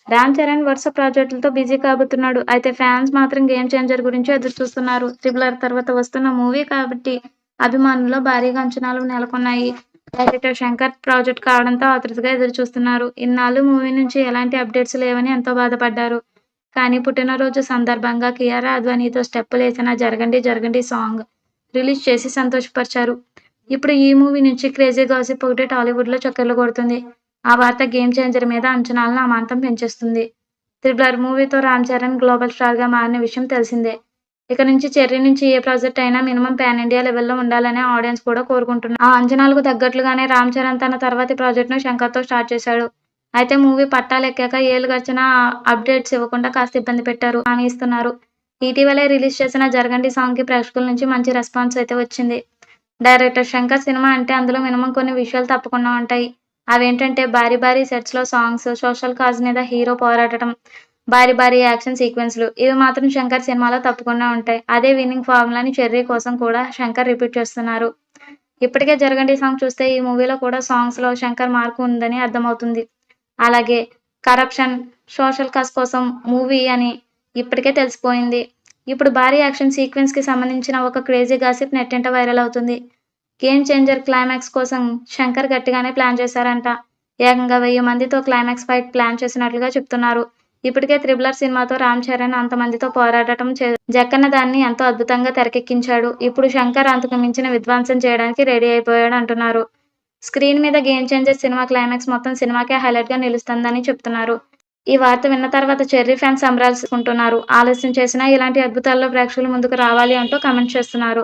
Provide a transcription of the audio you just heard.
రామ్ చరణ్ వరుస ప్రాజెక్టులతో బిజీ కాబోతున్నాడు. అయితే ఫ్యాన్స్ మాత్రం గేమ్ చేంజర్ గురించి ఎదురుచూస్తున్నారు. 'ట్రిపుల్ ఆర్' తర్వాత వస్తున్న మూవీ కాబట్టి అభిమానుల్లో భారీగా అంచనాలు నెలకొన్నాయి. డైరెక్టర్ శంకర్ ప్రాజెక్ట్ కావడంతో ఆతృతగా ఎదురుచూస్తున్నారు. ఇన్నాళ్లు మూవీ నుంచి ఎలాంటి అప్డేట్స్ లేవని ఎంతో బాధపడ్డారు. కానీ పుట్టినరోజు సందర్భంగా కియారా అద్వానీతో స్టెప్పులేసిన 'జరగండి జరగండి' సాంగ్ రిలీజ్ చేసి సంతోషపరిచారు. ఇప్పుడు ఈ మూవీ నుంచి క్రేజీ గాసిప్ ఒకటి టాలీవుడ్లో చక్కర్లు కొడుతుంది. ఆ వార్త గేమ్ చేంజర్ మీద అంచనాలను అమాంతం పెంచేస్తుంది. 'త్రిబుల్ ఆర్' మూవీతో రామ్ చరణ్ గ్లోబల్ స్టార్గా మారిన విషయం తెలిసిందే. ఇక నుంచి చెర్రీ నుంచి ఏ ప్రాజెక్ట్ అయినా మినిమం పాన్ ఇండియా లెవెల్లో ఉండాలని ఆడియన్స్ కూడా కోరుకుంటున్నారు. ఆ అంచనాలకు తగ్గట్లుగానే రామ్ చరణ్ తన తర్వాతి ప్రాజెక్ట్ను శంకర్తో స్టార్ట్ చేశాడు. అయితే మూవీ పట్టాలెక్కాక ఏళ్లు గడిచినా అప్డేట్స్ ఇవ్వకుండా కాస్త ఇబ్బంది పెట్టారు హామీ ఇస్తున్నారు. ఇటీవలే రిలీజ్ చేసిన 'జరగండి' సాంగ్కి ప్రేక్షకుల నుంచి మంచి రెస్పాన్స్ అయితే వచ్చింది. డైరెక్టర్ శంకర్ సినిమా అంటే అందులో మినిమం కొన్ని విషయాలు తప్పకుండా ఉంటాయి. అవేంటంటే భారీ భారీ సెట్స్లో సాంగ్స్, సోషల్ కాజ్ మీద హీరో పోరాడటం, భారీ భారీ యాక్షన్ సీక్వెన్స్లు ఇవి మాత్రం శంకర్ సినిమాలో తప్పకుండా ఉంటాయి. అదే విన్నింగ్ ఫార్ములాని 'చెర్రీ' కోసం కూడా శంకర్ రిపీట్ చేస్తున్నారు. ఇప్పటికే 'జరగండి' సాంగ్ చూస్తే ఈ మూవీలో కూడా సాంగ్స్లో శంకర్ మార్కు ఉందని అర్థమవుతుంది. అలాగే కరప్షన్, సోషల్ కాజ్ కోసం మూవీ అని ఇప్పటికే తెలిసిపోయింది. ఇప్పుడు భారీ యాక్షన్ సీక్వెన్స్కి సంబంధించిన ఒక క్రేజీ గాసిప్ నెట్టింట వైరల్ అవుతుంది. గేమ్ చేంజర్ క్లైమాక్స్ కోసం శంకర్ గట్టిగానే ప్లాన్ చేశారంట. ఏకంగా 1000 మందితో క్లైమాక్స్ ఫైట్ ప్లాన్ చేసినట్లుగా చెప్తున్నారు. ఇప్పటికే 'త్రిబుల్ ఆర్' సినిమాతో రామ్ చరణ్ అంతమందితో పోరాడటం జక్కన్న దాన్ని ఎంతో అద్భుతంగా తెరకెక్కించాడు. ఇప్పుడు శంకర్ అంతకు మించిన విధ్వంసం చేయడానికి రెడీ అయిపోయాడు అంటున్నారు. స్క్రీన్ మీద గేమ్ చేంజర్ సినిమా క్లైమాక్స్ మొత్తం సినిమాకే హైలైట్గా నిలుస్తుందని చెప్తున్నారు. ఈ వార్త విన్న తర్వాత చెర్రీ ఫ్యాన్స్ సంబరాలు చేసుకుంటున్నారు. ఆలస్యం చేసినా ఇలాంటి అద్భుతాల్లో ప్రేక్షకుల ముందుకు రావాలి అంటూ కామెంట్స్ చేస్తున్నారు.